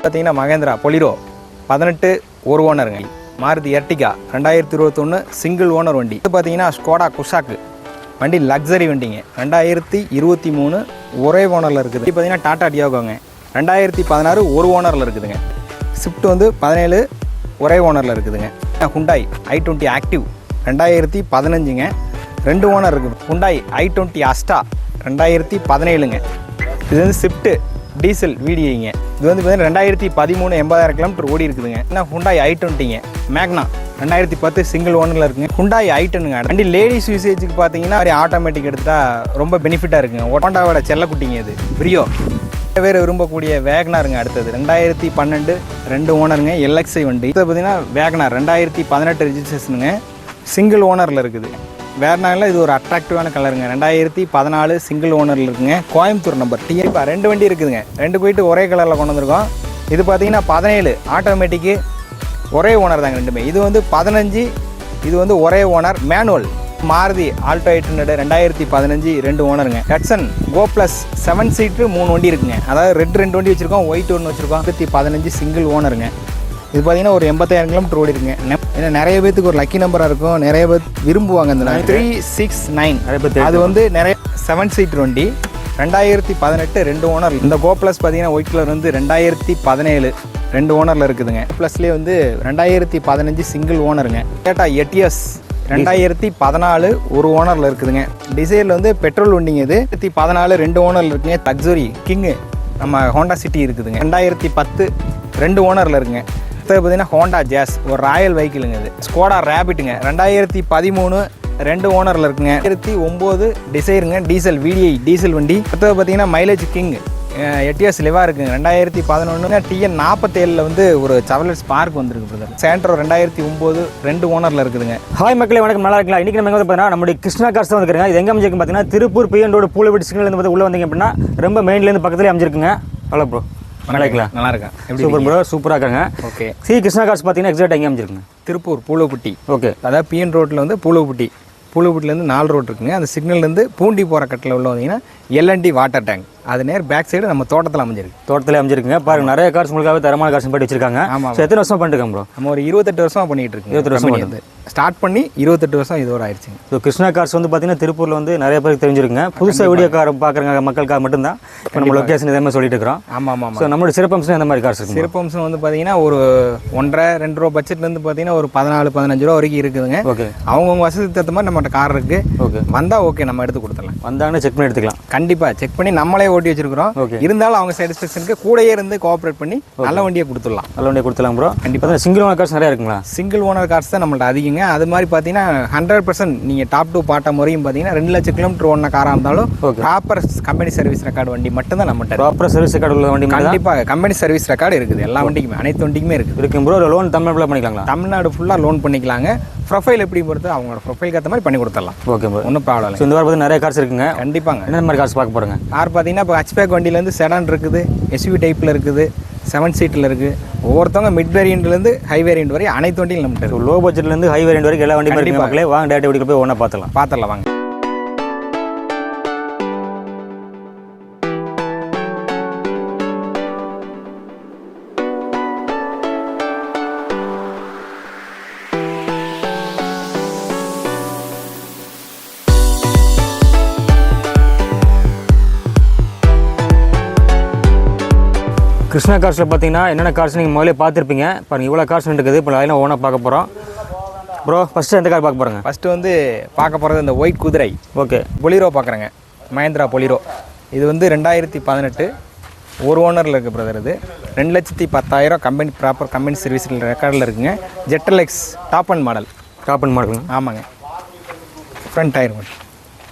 பார்த்தீங்கன்னா மகேந்திரா பொலிரோ 18 ஒரு ஓனருங்க. Maruti Ertiga 2021 single owner வண்டி. இது பார்த்தீங்கன்னா ஸ்கோடா குஷாக்கு வண்டி லக்ஸரி வண்டிங்க 2023 ஒரே ஓனரில் இருக்குது. இது பார்த்தீங்கன்னா டாடா டியோகோங்க 2016 ஒரு ஓனரில் இருக்குதுங்க. ஸ்விஃப்ட் வந்து 17 ஒரே ஓனரில் இருக்குதுங்க. ஹுண்டாய் i20 ஆக்டிவ் 2015ங்க 2 ஓனர் இருக்குது. Hyundai i20 அஸ்டா 2017ங்க. இது வந்து ஸ்விஃப்ட் டீசல் வீடியோங்க. இது வந்து பார்த்தீங்கன்னா 2013 80,000 கிலோமீட்டர் ஓடி இருக்குதுங்க. என்ன ஹுண்டாய் i20ங்க. மேக்னா 2010 சிங்கிள் ஓனரில் இருக்குங்க. ஹுண்டாய் i10ங்க. வண்டி லேடிஸ் யூசேஜுக்கு பார்த்தீங்கன்னா ஆட்டோமேட்டிக் எடுத்தால் ரொம்ப பெனிஃபிட்டாக இருக்குங்க. ஹோண்டாவோட செல்லக்குட்டிங்க இது பிரியோ. பேர் விரும்பக்கூடிய வேகனாருங்க. அடுத்தது 2012 2 ஓனருங்க LXI வண்டி. இது பார்த்தீங்கன்னா வேகனார் 2018 ரெஜிஸ்ட்ரேஷனுங்க. சிங்கிள் ஓனரில் இருக்குது. வேகனாரில் இது ஒரு அட்ராக்டிவான கலருங்க. 2014 சிங்கிள் ஓனரில் இருக்குங்க. கோயம்புத்தூர் நம்பர் இப்போ 2 வண்டி இருக்குதுங்க. 2 போயிட்டு ஒரே கலரில் கொண்டு வந்திருக்கோம். இது பார்த்தீங்கன்னா 17 ஆட்டோமேட்டிக்கு ஒரே ஓனர் தாங்க ரெண்டுமே. இது வந்து 15 இது வந்து ஒரே ஓனர் மேனுவல். மாருதி ஆல்டோ 800 2015 2 ஓனருங்க. ஹட்சன் கோ ப்ளஸ் 7 சீட்டு 3 வண்டி இருக்குங்க. அதாவது ரெட் 2 வண்டி வச்சுருக்கோம், ஒயிட் 1 வச்சுருக்கோம். 2015 சிங்கிள் ஓனருங்க. இது பார்த்தீங்கன்னா ஒரு 80,000 கிலோமீட்டர் ஓடி இருக்குங்க. ஏன்னா நிறைய பேத்துக்கு ஒரு லக்கி நம்பராக இருக்கும், நிறைய பேர் விரும்புவாங்க. இந்த 369 அது வந்து நிறைய 7 சீட்டர் வண்டி 2018 2 ஓனர். இந்த கோ ப்ளஸ் பார்த்தீங்கன்னா ஒயிட் கலர் வந்து 2017 2 ஓனரில் இருக்குதுங்க. ப்ளஸ்லேயே வந்து 2015 சிங்கிள் ஓனருங்க. டேட்டா எட்டிஎஸ் 2014 ஒரு ஓனரில் இருக்குதுங்க. டிசைரில் வந்து பெட்ரோல் வண்டிங்க. இது 2014 2 ஓனரில் இருக்குங்க. லக்ஸரி கிங்கு நம்ம ஹோண்டா சிட்டி இருக்குதுங்க. 2010 2 ஓனரில் இருக்குங்க. அடுத்தது பார்த்தீங்கன்னா ஹோண்டா ஜாஸ் ஒரு ராயல் வெஹிக்கிளுங்க. இது ஸ்கோடா ரேபிட்டுங்க 2013 2 ஓனரில் இருக்குங்க. 2009 டிசைருங்க டீசல் VDI டீசல் வண்டி. அடுத்தது பார்த்தீங்கன்னா மைலேஜ் கிங் 8 இயர்ஸ் லிவாக இருக்குங்க. 2011 TN 47 வந்து ஒரு சவலர் ஸ்பார்க் வந்துருக்கு பிரதர். சேண்ட்ரோ 2009 2 ஓனரில் இருக்குதுங்க. ஹாய் மக்களே, வணக்கம். நல்லா இருக்கலாம். இன்றைக்கி நம்ம வந்து பார்த்தீங்கன்னா நம்மளுடைய கிருஷ்ணா கார்ஸ் தான் வந்துருக்குங்க. இது எங்கே அமைஞ்சிருக்கு பார்த்தீங்கன்னா திருப்பூர் PN ரோடு பூலவீடு சிக்னல் வந்து உள்ளே வந்தீங்க அப்படின்னா ரொம்ப மெயின்லேருந்து பக்கத்துலேயே அமைஞ்சிருக்குங்க. ஹலோ ப்ரோ, நல்லா இருக்கலாம்? நல்லா இருக்கேன். சூப்பர் ப்ரோ, சூப்பராக இருக்காங்க. ஓகே. கிருஷ்ணா கார்ஸ் பார்த்தீங்கன்னா எக்ஸாக்ட் எங்கே அமைஞ்சிருக்குங்க? திருப்பூர் பூலவப்பட்டி. ஓகே. அதாவது PN ரோட்டில் வந்து பூலவப்பட்டிலேருந்து 4 ரோட் இருக்குங்க. அந்த சிக்னல்லேருந்து பூண்டி போகிற கட்டில் உள்ள வந்தீங்கன்னா LNT வாட்டர் டேங்க் அது நேர் பேக் சைடு நம்ம தோட்டத்தில் அமைஞ்சிருக்கு. தோட்டத்தில் அமைஞ்சிருக்குங்க. பாருங்க, நிறைய கார்ஸ் உங்களுக்காக தரமான கார்ஸ் பண்ணி வச்சிருக்காங்க. ஆமாம். எத்தனை வருஷம் பண்ணிருக்காங்க ப்ரோ? நம்ம ஒரு 28 வருஷமாக பண்ணிட்டு இருக்கோம். 28 வருஷம் வந்து ஸ்டார்ட் பண்ணி 28 வருஷம் இது ஒரு ஆயிடுச்சுங்க. ஸோ கிருஷ்ணா கார்ஸ் வந்து பார்த்தீங்கன்னா திருப்பூரில் வந்து நிறைய பேருக்கு தெரிஞ்சிருக்குங்க. புதுசாக வீடியோ கார் பார்க்குறாங்க மக்களுக்காக மட்டும்தான் இப்போ நம்ம லொக்கேஷன் இதே மாதிரி சொல்லிட்டு இருக்கிறோம். ஆமாம் ஆமாம். ஸோ நம்மளோட சிறப்பம்சம் எந்த மாதிரி கார்ஸ் இருக்குது? சிறப்பம்சம் வந்து பார்த்தீங்கன்னா ஒரு 1.5-2 ரூபா பட்ஜெட்லேருந்து பார்த்தீங்கன்னா ஒரு 14-15 ரூபா வரைக்கும் இருக்குதுங்க. ஓகே. அவங்கவுங்க வசதி தகுந்த மாதிரி நம்மகிட்ட கார் இருக்குது. ஓகே. வந்தால் ஓகே, நம்ம எடுத்து கொடுத்துடலாம். வந்தாங்கன்னா செக் பண்ணி எடுத்துக்கலாம். கண்டிப்பாக செக் பண்ணி நம்மளே ஓட்டி வச்சிருக்கிறோம். ஓகே. இருந்தாலும் அவங்க சாட்டிஸ்ஃபேக்ஷனுக்கு கூடயே இருந்து கோஆப்ரேட் பண்ணி நல்ல வண்டியை கொடுத்துடலாம். நல்ல வண்டியை கொடுத்துலாம் ப்ரோ. கண்டிப்பாக. சிங்கிள் ஓனர் கார்ஸ் நிறையா இருக்குங்களா? சிங்கிள் ஓனர் கார்ஸ் தான் நம்மள்ட்ட அதிகங்க. அது மாதிரி பார்த்தீங்கன்னா 100% நீங்கள் டாப் டு பாட்டம் முறையும் பார்த்தீங்கன்னா 2 லட்சம் கிலோமீட்டர் ஓடின காராக இருந்தாலும் ப்ராப்பர் கம்பெனி சர்வீஸ் ரெக்கார்டு வண்டி மட்டும் தான் நம்மகிட்ட. ப்ராப்பர் சர்வீஸ் ரெக்கார்டு உள்ள வண்டி கண்டிப்பாக கம்பெனி சர்வீஸ் ரெக்கார்டு இருக்குது. எல்லா வண்டிக்குமே, அனைத்து வண்டிக்குமே இருக்குது. இருக்கு ப்ரோ. லோன் தமிழ்நாடு பண்ணிக்கலாங்களா? தமிழ்நாடு ஃபுல்லாக லோன் பண்ணிக்கலாங்க. ப்ரொஃபைல் எப்படி பொறுத்து அவங்களோட ப்ரொஃபைல் ஏற்ற மாதிரி பண்ணி கொடுத்துடலாம். ஓகே ப்ரோ, ஒன்றும் ப்ராப்ளம் இல்லை. இந்த வாரம் பார்த்து நிறைய கார்ஸ் இருக்குங்க. கண்டிப்பாங்க. என்ன மாதிரி கார்ஸ் பார்க்க போகிறோங்க? கார் பார்த்தீங்கன்னா இப்போ ஹட்ச்பேக் வண்டியிலேருந்து செடான் இருக்குது, SUV டைப்பில் இருக்குது, 7 சீட்டில் இருக்குது. ஒவ்வொருத்தவங்க மிட் வேரியண்ட்லேருந்து ஹை வேரியண்ட் வரை அனைத்து வண்டியும் நம்மகிட்ட. லோ பட்ஜெட்லேருந்து ஹை வேரியண்ட் வரைக்கும் எல்லா வண்டியும் இருக்கு மக்களே. வாங்க டேரக்ட் வீடியோ போய் ஒன்றா பார்த்துடலாம் வாங்க. கிருஷ்ணா கார்ஸில் பார்த்தீங்கன்னா என்னென்ன கார்ஸ் நீங்கள் முதல்ல பார்த்துருப்பீங்க. பாருங்கள், இவ்வளோ கார்ஸ் இருக்குது. இப்போ லைனாக ஓனாக பார்க்க போகிறோம். ப்ரோ, ஃபஸ்ட்டு எந்த கார் பார்க்க போகிறோங்க? ஃபஸ்ட்டு வந்து பார்க்க போகிறது இந்த ஒயிட் குதிரை. ஓகே. பொலிரோ பார்க்குறேங்க. மஹேந்திரா பொலிரோ. இது வந்து 2018 ஒரு ஓனரில் இருக்குது பிரதர். இது 2,10,000 கம்பெனி ப்ராப்பர் கம்பெனி சர்வீஸ் ரெக்கார்டில் இருக்குங்க. ஜெட்டலெக்ஸ் top end model. Top end model? ஆமாங்க. ஃப்ரண்ட் டயர் மட்டும்.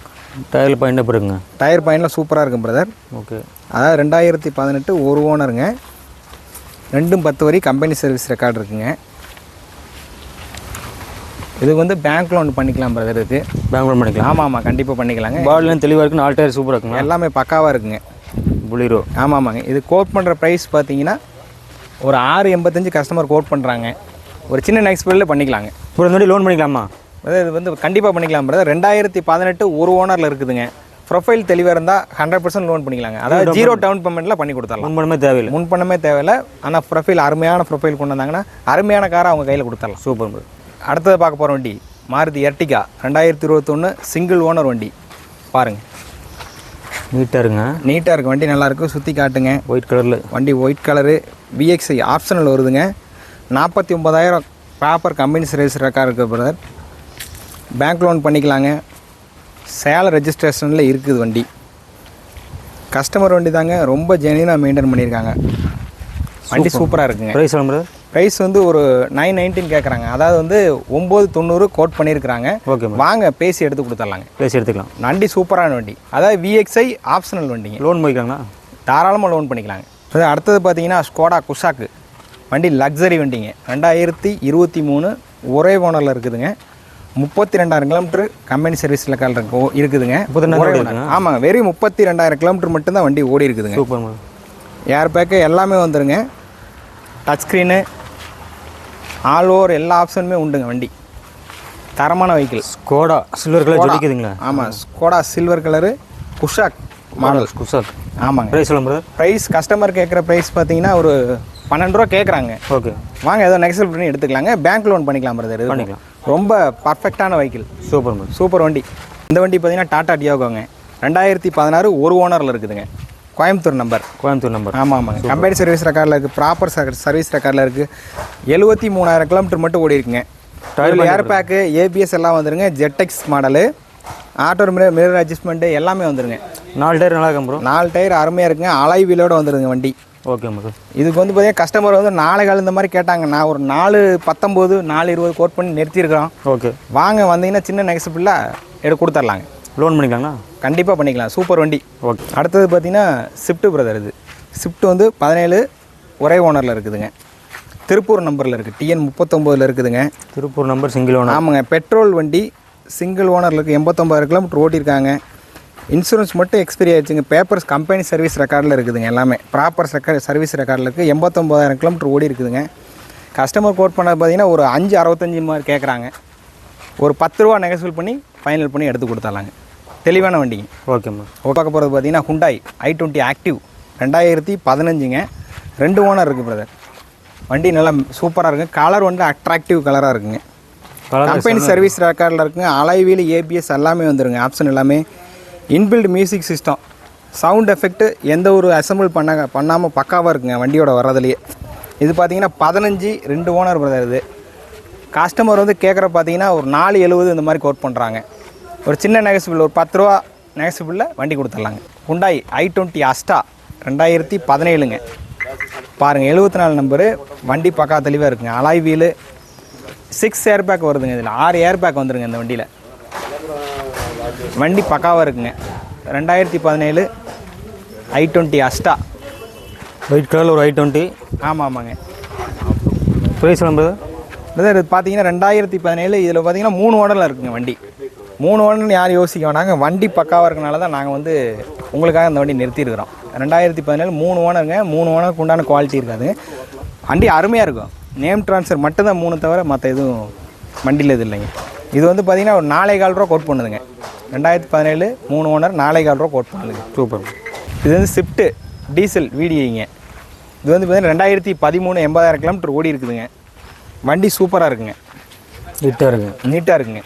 டயர் பாயிண்ட் எப்படி இருக்குங்க? டயர் பாயிண்ட்லாம் சூப்பராக இருக்கும் பிரதர். ஓகே. அதாவது 2018 ஒரு ஓனருங்க. 2-10 வரை கம்பெனி சர்வீஸ் ரெக்கார்டு இருக்குங்க. இது வந்து பேங்க் லோன் பண்ணிக்கலாம் பிரதர். இது பேங்க் லோன் பண்ணிக்கலாம்? ஆமாம் ஆமாம், கண்டிப்பாக பண்ணிக்கலாங்க. பாடிலாம் தெளிவாக இருக்குது. 4 டயர் சூப்பராக இருக்குங்க. எல்லாமே பக்காவாக இருக்குங்க. பொலிரோ. ஆமாம் ஆமாங்க. இது கோட் பண்ணுற ப்ரைஸ் பார்த்தீங்கன்னா ஒரு 685 கஸ்டமர் கோட் பண்ணுறாங்க. ஒரு சின்ன நெக்ஸ்ட் பில்லில் பண்ணிக்கலாங்க. இப்போ இந்த லோன் பண்ணிக்கலாமா? இது வந்து கண்டிப்பாக பண்ணிக்கலாம் பிரதர். 2018 ஒரு ஓனரில் இருக்குதுங்க. ப்ரொஃபைல் தெளிவாக இருந்தால் 100% லோன் பண்ணிக்கலாங்க. அதாவது 0 டவுன் பேமெண்ட்டில் பண்ணி கொடுத்துடலாம். முன்பணமே தேவையில்லை. முன்பணமே தேவையில்லை. ஆனால் ப்ரொஃபைல் அருமையான ப்ரொஃபைல் கொண்டு வந்தாங்கன்னா அருமையான காரை அவங்க கையில் கொடுத்துடலாம். Super bro. அடுத்தது பார்க்க போகிற வண்டி மாருதி எர்டிகா 2021 சிங்கிள் ஓனர் வண்டி. பாருங்கள், நீட்டாக இருங்க. நீட்டாக இருக்குது வண்டி, நல்லாயிருக்கு. சுற்றி காட்டுங்க. ஒயிட் கலரில் வண்டி ஒயிட் கலரு, VXI ஆப்ஷனல் வருதுங்க. 49,000 ப்ராப்பர் கம்பெனி சர்வீஸ் ரெக்கார்டு இருக்குது பிரதர். பேங்க் லோன் பண்ணிக்கலாங்க. சேலை ரெஜிஸ்ட்ரேஷனில் இருக்குது வண்டி. கஸ்டமர் வண்டி தாங்க, ரொம்ப ஜெனியூனாக மெயின்டைன் பண்ணியிருக்காங்க. வண்டி சூப்பராக இருக்குங்க. ப்ரைஸ் சொல்லுங்க. ப்ரைஸ் வந்து ஒரு 919 கேட்குறாங்க. அதாவது வந்து 990 கோட் பண்ணியிருக்கிறாங்க. ஓகே, வாங்க பேசி எடுத்து கொடுத்துடலாங்க. பேசி எடுத்துக்கலாம். வண்டி சூப்பரான வண்டி. அதாவது VXI ஆப்ஷனல் வண்டிங்க. லோன் பண்ணிக்கலாங்களா? தாராளமாக லோன் பண்ணிக்கலாங்க. அடுத்தது பார்த்தீங்கன்னா ஸ்கோடா குஷாக்கு வண்டி, லக்ஸரி வண்டிங்க. 2023 ஒரே ஓனரில் இருக்குதுங்க. 32,000 கிலோமீட்டர் கம்பெனி சர்வீஸில் இருக்குதுங்க. ஆமாங்க, வெறும் 32,000 கிலோமீட்டர் மட்டும்தான் வண்டி ஓடி இருக்குதுங்க. சூப்பர். ஏர் பேக்கு எல்லாமே வந்துருங்க. டச் ஸ்க்ரீனு ஆல் ஓவர் எல்லா ஆப்ஷனுமே உண்டுங்க. வண்டி தரமான வெஹிக்கிள். ஸ்கோடா சில்வர் கலர் ஜொலிக்குதுங்களா? ஆமாம், Skoda silver colour Kushaq model. Kushaq. ஆமாங்க. ப்ரைஸ் சொல்லுங்க பிரதர். ப்ரைஸ் கஸ்டமர் கேட்குற ப்ரைஸ் பார்த்தீங்கன்னா ஒரு 12 ரூபா கேட்குறாங்க. ஓகே, வாங்க ஏதோ நெக்ஸ்ட் பண்ணி எடுத்துக்கலாங்க. பேங்க் லோன் பண்ணிக்கலாம் பிரதர். பண்ணிக்கலாம். ரொம்ப பர்ஃபெக்டான வெஹிக்கிள். சூப்பர் சூப்பர் வண்டி. இந்த வண்டி பார்த்தீங்கன்னா டாடா டியோகோங்க. 2016 ஒரு ஓனரில் இருக்குதுங்க. கோயம்புத்தூர் நம்பர். ஆமாங்க. கம்பெனி சர்வீஸ் ரெக்கார்டில் இருக்குது. ப்ராப்பர் சர்வீஸ் ரெக்கார்டில் இருக்குது. 73,000 கிலோமீட்டர் மட்டும் ஓடி இருக்குங்க. ஏர் பேக்கு ABS எல்லாம் வந்துருங்க. ZX model. Auto mirror adjustment எல்லாமே வந்துருங்க. 4 டயர் நல்லா இருக்கும் ப்ரோ. 4 டயர் அருமையாக இருக்குங்க. அலாய் வீலோட வந்துருங்க வண்டி. Okay bro. இதுக்கு வந்து பார்த்தீங்கன்னா கஸ்டமர் வந்து 4 கால் இந்த மாதிரி கேட்டாங்க. நான் ஒரு 419 420 கோட் பண்ணி நிறுத்தியிருக்கிறோம். ஓகே, வாங்க வந்தீங்கன்னா சின்ன நெக்ஸ்ட்ஃபுல்லாக எடுத்து கொடுத்துர்லாங்க. லோன் பண்ணிக்கலாங்களா? கண்டிப்பாக பண்ணிக்கலாம். சூப்பர் வண்டி. ஓகே. அடுத்தது பார்த்தீங்கன்னா ஸ்விஃப்ட் பிரதர். இது ஸ்விஃப்ட் வந்து 17 ஒரே ஓனரில் இருக்குதுங்க. திருப்பூர் நம்பரில் இருக்குது. TN 39 இருக்குதுங்க. Tiruppur number single owner. ஆமாங்க. பெட்ரோல் வண்டி சிங்கிள் ஓனரில் இருக்குது. 89,000 கிலோமீட்டர் ஓட்டியிருக்காங்க. இன்சூரன்ஸ் மட்டும் எக்ஸ்பைரி ஆயிடுச்சுங்க. பேப்பர்ஸ் கம்பெனி சர்வீஸ் ரெக்கார்டில் இருக்குதுங்க. எல்லாமே ப்ராப்பர் சர்வீஸ் ரெக்கார்டில் இருக்குது. 89,000 கிலோமீட்டர் ஓடி இருக்குதுங்க. கஸ்டமர் கோட் பண்ணது பார்த்தீங்கன்னா ஒரு 565 மாதிரி கேட்குறாங்க. ஒரு 10 ரூபா நெகோசியேட் பண்ணி ஃபைனல் பண்ணி எடுத்து கொடுத்துடலாங்க. தெளிவான வண்டிங்க. ஓகேம்மா. பார்க்க போகிறது பார்த்தீங்கன்னா ஹுண்டாய் i20 ஆக்டிவ் 2015ங்க. 2 ஓனர் இருக்குது பிரதர். வண்டி நல்லா சூப்பராக இருக்குங்க. கலர் வந்து அட்ராக்டிவ் கலராக இருக்குங்க. கம்பெனி சர்வீஸ் ரெக்கார்டில் இருக்குங்க. அலாய் வீல் ABS எல்லாமே வந்துருங்க. ஆப்ஷன் எல்லாமே. Inbuilt music system, sound effect எந்த ஒரு அசம்பிள் பண்ணாமல் பக்காவாக இருக்குங்க வண்டியோட வர்றதுலேயே. இது பார்த்தீங்கன்னா 15 2 ஓனர் பிரதர். இது கஸ்டமர் வந்து கேட்குற பார்த்தீங்கன்னா ஒரு 470 இந்த மாதிரி கோட் பண்ணுறாங்க. ஒரு சின்ன நெகசிபிள் ஒரு 10 ரூபா நெகசிபிளில் வண்டி கொடுத்துட்லாங்க. Hyundai i20 அஸ்டா 2017ங்க. பாருங்கள், 74 நம்பரு. வண்டி பக்கா தெளிவாக இருக்குங்க. அலாய் வீலு, 6 ஏர் பேக் வருதுங்க. இதில் 6 ஏர் பேக் வந்துருங்க இந்த வண்டியில். வண்டி பக்காவாக இருக்குங்க. 2017 i20 அஸ்டா ஒயிட் கலரில் ஒரு i20. ஆமாங்க. ப்ரைஸ் நம்பர் இது பார்த்தீங்கன்னா 2017. இதில் பார்த்தீங்கன்னா 3 ஓனரில் இருக்குங்க வண்டி. 3 ஓனர்னு யாரும் யோசிக்க வேணாங்க. வண்டி பக்காவாக இருக்கனால தான் நாங்கள் வந்து உங்களுக்காக இந்த வண்டி நிறுத்தியிருக்கிறோம். 2017 3 ஓனருங்க. 3 ஓனருக்கு உண்டான குவாலிட்டி இருக்காதுங்க. வண்டி அருமையாக இருக்கும். நேம் ட்ரான்ஸ்ஃபர் மட்டும்தான் 3 தவிர மற்ற எதுவும் வண்டியில் இது இல்லைங்க. இது வந்து பார்த்தீங்கன்னா ஒரு 4,4 ரூபா கோட் பண்ணுதுங்க. 2017 3 ஓனர் 4,4 ரூபா கோட் பண்ணுதுங்க. சூப்பர். இது வந்து ஸ்விஃப்ட் டீசல் VDIங்க. இது வந்து பார்த்தீங்கன்னா 2013 80,000 கிலோமீட்டர் ஓடி இருக்குதுங்க. வண்டி சூப்பராக இருக்குங்க. நீட்டாக இருக்குங்க.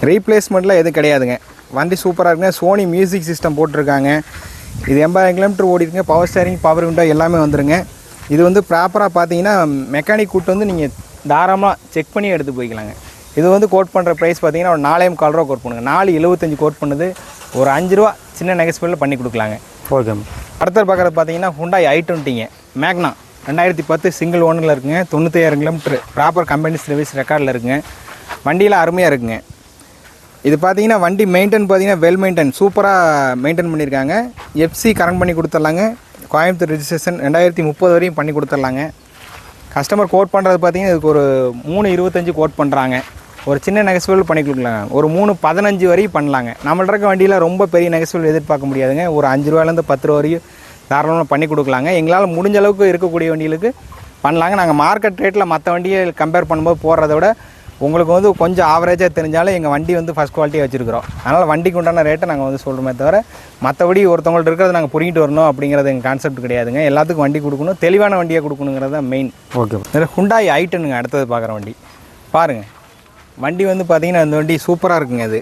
ரீப்ளேஸ்மெண்ட்லாம் எதுவும் கிடையாதுங்க. வண்டி சூப்பராக இருக்குங்க. சோனி மியூசிக் சிஸ்டம் போட்டிருக்காங்க. இது 80,000 கிலோமீட்டர் ஓடி இருக்குங்க. பவர் ஸ்டேரிங், பவர் விண்டோ எல்லாமே வந்துருங்க. இது வந்து ப்ராப்பராக பார்த்தீங்கன்னா மெக்கானிக் கூட்டு வந்து நீங்கள் தாராளமாக செக் பண்ணி எடுத்து போய்க்கலாங்க. இது வந்து கோட் பண்ணுற ப்ரைஸ் பார்த்தீங்கன்னா ஒரு 4,4 ரூபா கோட் பண்ணுங்க. 475 கோட் பண்ணுது. ஒரு 5 ரூபா சின்ன நெகஸ்பிளில் பண்ணி கொடுக்கலாங்க. ஓகே. அடுத்த பார்க்குறது பார்த்தீங்கன்னா ஹுண்டாய் i20ங்க. மேக்னா 2010 சிங்கிள் ஓனரில் இருக்குங்க. 95,000 கிலோமீட்டர் ப்ராப்பர் கம்பெனி சர்வீஸ் ரெக்கார்டில் இருக்குங்க. வண்டியில் அருமையாக இருக்குங்க. இது பார்த்தீங்கன்னா வண்டி மெயின்டைன் பார்த்தீங்கன்னா வெல் மெயின்டைன் சூப்பராக மெயின்டைன் பண்ணியிருக்காங்க. FC கரண்ட் பண்ணி கொடுத்துட்லாங்க. கோயம்புத்தூர் ரெஜிஸ்ட்ரேஷன் 2030 வரையும் பண்ணி கொடுத்துட்லாங்க. கஸ்டமர் கோட் பண்ணுறது பார்த்தீங்கன்னா இதுக்கு ஒரு 325 கோட் பண்ணுறாங்க. ஒரு சின்ன நெகஸ்பிள் பண்ணி கொடுக்கலாங்க. ஒரு 315 வரையும் பண்ணலாங்க. நம்மள்ட்ட இருக்க வண்டியில் ரொம்ப பெரிய நெகஸ்பிள் எதிர்பார்க்க முடியாதுங்க. ஒரு 5 ரூபாயிலேருந்து 10 ரூபா வரையும் தாராளமாக பண்ணி கொடுக்கலாங்க. எங்களால் முடிஞ்ச அளவுக்கு இருக்கக்கூடிய வண்டிகளுக்கு பண்ணலாங்க. நாங்கள் மார்க்கெட் ரேட்டில் மற்ற வண்டியை கம்பேர் பண்ணும்போது போடுறத விட உங்களுக்கு வந்து கொஞ்சம் ஆவரேஜாக தெரிஞ்சாலும் எங்கள் வண்டி வந்து ஃபஸ்ட் குவாலிட்டியாக வச்சுருக்கிறோம். அதனால் வண்டிக்கு உண்டான ரேட்டை நாங்கள் வந்து சொல்கிறோமே தவிர மற்றபடி ஒருத்தவங்கள்ட்ட இருக்கிறத நாங்கள் புரிஞ்சிட்டு வரணும் அப்படிங்கிறது எங்கள் கான்செப்ட் கிடையாதுங்க. எல்லாத்துக்கும் வண்டி கொடுக்கணும், தெளிவான வண்டியாக கொடுக்கணுங்கிறது தான் மெயின். ஓகே. ஹுண்டாய் i10ங்க அடுத்தது பார்க்குற வண்டி பாருங்கள். வண்டி வந்து பார்த்திங்கன்னா இந்த வண்டி சூப்பராக இருக்குங்க. இது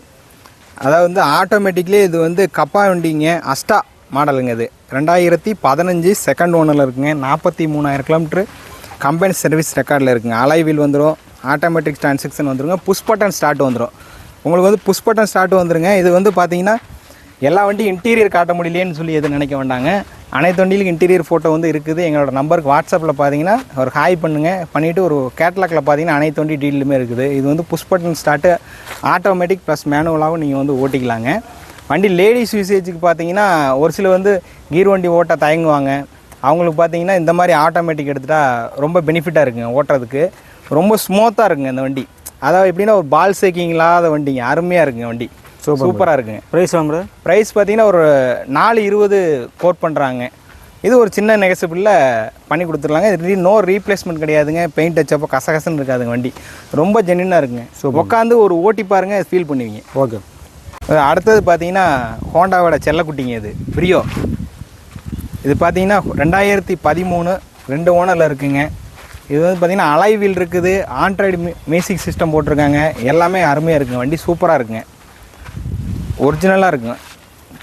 அதாவது வந்து ஆட்டோமேட்டிக்லேயே இது வந்து கப்பா வண்டிங்க, அஸ்டா மாடலுங்க. இது 2015 செகண்ட் ஓனரில் இருக்குங்க. 43,000 கிலோமீட்ரு கம்பெனி சர்வீஸ் ரெக்கார்டில் இருக்குங்க. அலாய் வீல் வந்துடும், ஆட்டோமேட்டிக் டிரான்சாக்ஷன் வந்துருங்க, புஷ் பட்டன் ஸ்டார்ட் வந்துடும். உங்களுக்கு வந்து புஷ் பட்டன் ஸ்டார்ட் வந்துருங்க. இது வந்து பார்த்தீங்கன்னா எல்லா வண்டியும் இன்டீரியர் காட்ட முடியலேன்னு சொல்லி எதுவும் நினைக்க வேண்டாங்க. அனைத்து வண்டியிலும் இன்டீரியர் ஃபோட்டோ வந்து இருக்குது. எங்களோட நம்பருக்கு வாட்ஸ்அப்பில் பார்த்தீங்கன்னா ஒரு ஹாய் பண்ணுங்கள், பண்ணிவிட்டு ஒரு கேட்லாக்கில் பார்த்தீங்கன்னா அனைத்து வண்டி டீலுமே இருக்குது. இது வந்து push button start, automatic plus மேனுவலாகவும் நீங்கள் வந்து ஓட்டிக்கலாங்க. வண்டி லேடிஸ் யூசேஜுக்கு பார்த்தீங்கன்னா ஒரு சில வந்து கீர் வண்டி ஓட்ட தயங்குவாங்க. அவங்களுக்கு பார்த்தீங்கன்னா இந்த மாதிரி ஆட்டோமேட்டிக் எடுத்துகிட்டா ரொம்ப பெனிஃபிட்டாக இருக்குங்க ஓட்டுறதுக்கு. ரொம்ப ஸ்மூத்தாக இருக்குங்க இந்த வண்டி. அதாவது எப்படின்னா ஒரு பால் சேக்கிங் இல்லாத வண்டிங்க, அருமையாக இருக்குங்க வண்டி, சூப்பராக இருக்குங்க. ப்ரைஸ் வாங்குறது ப்ரைஸ் பார்த்தீங்கன்னா ஒரு 420 கோட் பண்ணுறாங்க. இது ஒரு சின்ன நெகசிபிளில் பண்ணி கொடுத்துருலாங்க. இது நோ ரீப்ளேஸ்மெண்ட் கிடையாதுங்க. பெயிண்ட் வச்சப்போ கசகசன்னு இருக்காதுங்க. வண்டி ரொம்ப ஜென்யூனாக இருக்குங்க. உட்காந்து ஒரு ஓட்டி பாருங்கள், ஃபீல் பண்ணுவீங்க. ஓகே. அடுத்தது பார்த்தீங்கன்னா ஹோண்டாவோட செல்லக்குட்டிங்க. இது பிரியோ. இது பார்த்தீங்கன்னா 2013 2 ஓனரில் இருக்குங்க. இது வந்து பார்த்திங்கன்னா அலாய் வீல் இருக்குது, ஆண்ட்ராய்டு மியூசிக் சிஸ்டம் போட்டிருக்காங்க. எல்லாமே அருமையாக இருக்குங்க. வண்டி சூப்பராக இருக்குங்க, ஒரிஜினலாக இருக்குங்க,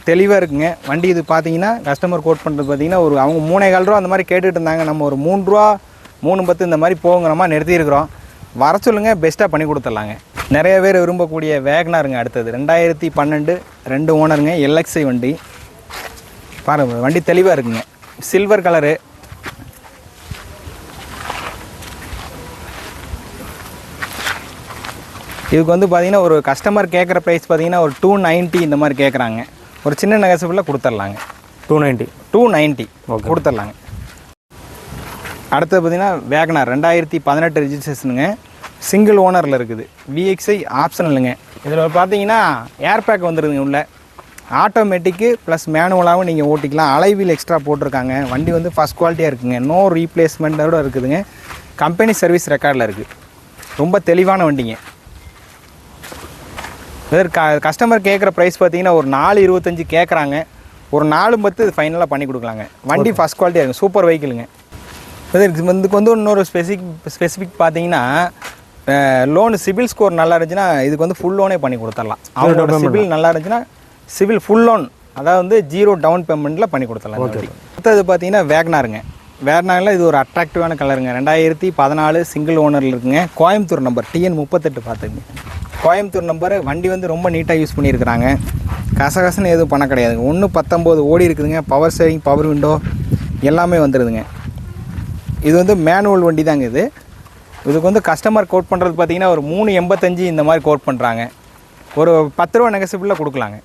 தெளிவாக இருக்குங்க வண்டி. இது பார்த்தீங்கன்னா கஸ்டமர் கோட் பண்ணுறது பார்த்தீங்கன்னா ஒரு அவங்க 3.25 ரூபா அந்த மாதிரி கேட்டுகிட்டு இருந்தாங்க. நம்ம ஒரு 3 ரூபா 3.10 இந்த மாதிரி போங்கிற மாதிரி நிறுத்தியிருக்கிறோம். வர சொல்லுங்கள், பெஸ்ட்டாக பண்ணி கொடுத்துட்லாங்க. நிறைய பேர் விரும்பக்கூடிய வேகனாருங்க. அடுத்தது 2012 2 ஓனருங்க, LXi வண்டி பாருங்கள். வண்டி தெளிவாக இருக்குங்க, சில்வர் கலரு. இதுக்கு வந்து பார்த்திங்கன்னா ஒரு கஸ்டமர் கேட்குற ப்ரைஸ் பார்த்திங்கன்னா ஒரு 290 இந்த மாதிரி கேட்குறாங்க. ஒரு சின்ன நெகசிபிளில் கொடுத்துர்லாங்க. 290 கொடுத்துர்லாங்க. அடுத்தது பார்த்திங்கன்னா வேகனார் 2018 ரெஜிஸ்ட்ரேஷனுங்க, சிங்கிள் ஓனரில் இருக்குது. VXi ஆப்ஷனலுங்க. இதில் பார்த்தீங்கன்னா ஏர் பேக் வந்துடுதுங்க உள்ள. ஆட்டோமேட்டிக்கு ப்ளஸ் மேனுவலாகவும் நீங்கள் ஓட்டிக்கலாம். அலைவீல் எக்ஸ்ட்ரா போட்டிருக்காங்க. வண்டி வந்து ஃபஸ்ட் குவாலிட்டியாக இருக்குங்க, நோ ரீப்ளேஸ்மெண்ட்டோடு இருக்குதுங்க. கம்பெனி சர்வீஸ் ரெக்கார்டில் இருக்குது. ரொம்ப தெளிவான வண்டிங்க. கஸ்டமர் கேட்குற ப்ரைஸ் பார்த்தீங்கன்னா ஒரு 425 கேட்குறாங்க. ஒரு 410 இது ஃபைனலாக பண்ணி கொடுக்கலாங்க. வண்டி ஃபஸ்ட் குவாலிட்டியாக இருக்கும், சூப்பர் வெஹிக்கிளுங்க. இதுக்கு வந்து இன்னொரு ஸ்பெசிஃபிக் பார்த்தீங்கன்னா லோனு சிபில் ஸ்கோர் நல்லா இருந்துச்சுன்னா இதுக்கு வந்து ஃபுல் லோனே பண்ணி கொடுத்துடலாம். அவங்களோட சிபில் நல்லா இருந்துச்சுன்னா சிவில் ஃபுல் லோன், அதாவது வந்து 0 டவுன் பேமெண்ட்டில் பண்ணி கொடுத்துடலாம். அடுத்தது பார்த்தீங்கன்னா வேகனாருங்க. வேகனாரில் இது ஒரு அட்ராக்டிவான கலருங்க. 2014 சிங்கிள் ஓனரில் இருக்குங்க. கோயம்புத்தூர் நம்பர் TN 38 பார்த்துங்க. கோயம்புத்தூர் நம்பர். வண்டி வந்து ரொம்ப நீட்டாக யூஸ் பண்ணியிருக்கிறாங்க. கசகசன்னு எதுவும் பண்ண கிடையாதுங்க. 1.19 ஓடி இருக்குதுங்க. பவர் சேவிங், பவர் விண்டோ எல்லாமே வந்துடுதுங்க. இது வந்து மேனுவல் வண்டி தாங்க. இதுக்கு வந்து கஸ்டமர் கோட் பண்ணுறது பார்த்தீங்கன்னா ஒரு 385 இந்த மாதிரி கோட் பண்ணுறாங்க. ஒரு 10 ரூபா நெகசிபிளில் கொடுக்கலாங்க.